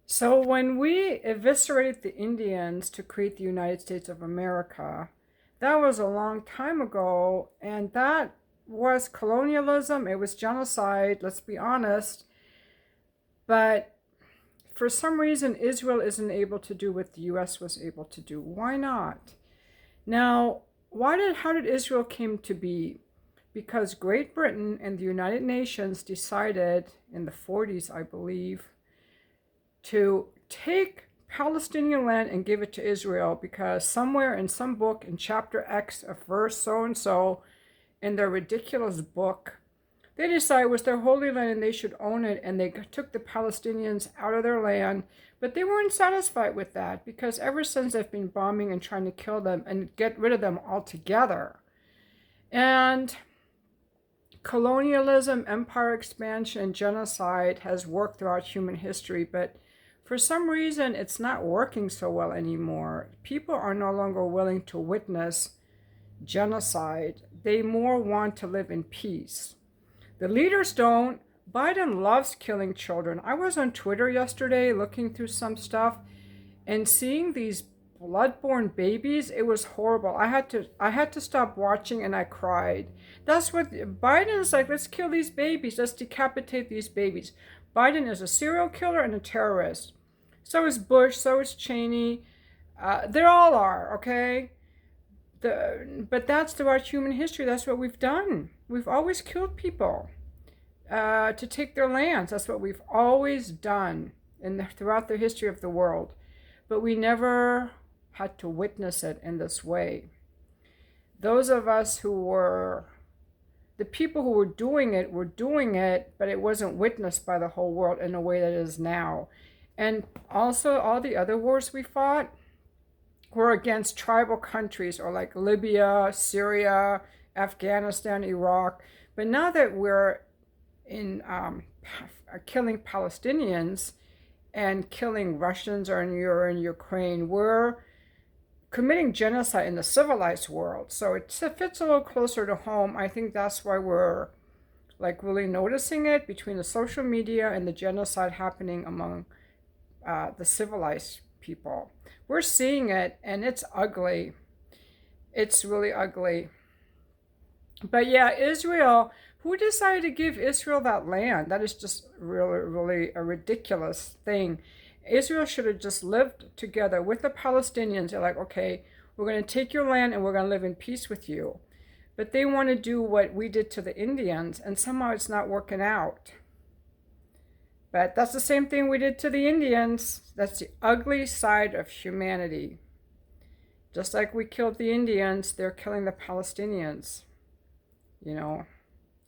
So when we eviscerated the Indians to create the United States of America, that was a long time ago, and that was colonialism, it was genocide, let's be honest. But for some reason, Israel isn't able to do what the US was able to do. Why not? Now, how did Israel came to be? Because Great Britain and the United Nations decided in the 40s, I believe, to take Palestinian land and give it to Israel because somewhere in some book in chapter X of verse so and so in their ridiculous book, they decided it was their holy land and they should own it, and they took the Palestinians out of their land. But they weren't satisfied with that because ever since they've been bombing and trying to kill them and get rid of them altogether. And colonialism, empire expansion, and genocide has worked throughout human history, but for some reason it's not working so well anymore. People are no longer willing to witness genocide. They more want to live in peace. The leaders don't. Biden loves killing children. I was on Twitter yesterday looking through some stuff and seeing these bloodborne babies. It was horrible. I had to stop watching and I cried. That's what Biden is like. Let's kill these babies. Let's decapitate these babies. Biden is a serial killer and a terrorist. So is Bush. So is Cheney. They all are, okay? But that's throughout human history. That's what we've done. We've always killed people to take their lands. That's what we've always done throughout the history of the world. But we never had to witness it in this way. Those of us who were, the people who were doing it, but it wasn't witnessed by the whole world in a way that it is now. And also, all the other wars we fought were against tribal countries, or like Libya, Syria, Afghanistan, Iraq. But now that we're in killing Palestinians and killing Russians or in Ukraine, we're committing genocide in the civilized world. So it fits a little closer to home. I think that's why we're like really noticing it between the social media and the genocide happening among the civilized people. We're seeing it, and it's ugly. It's really ugly. But yeah, Israel, who decided to give Israel that land? That is just really, really a ridiculous thing. Israel should have just lived together with the Palestinians. They're like, okay, we're going to take your land and we're going to live in peace with you. But they want to do what we did to the Indians, and somehow it's not working out. But that's the same thing we did to the Indians. That's the ugly side of humanity. Just like we killed the Indians, they're killing the Palestinians. You know,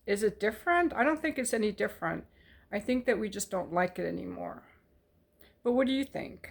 is it different? I don't think it's any different. I think that we just don't like it anymore. But what do you think?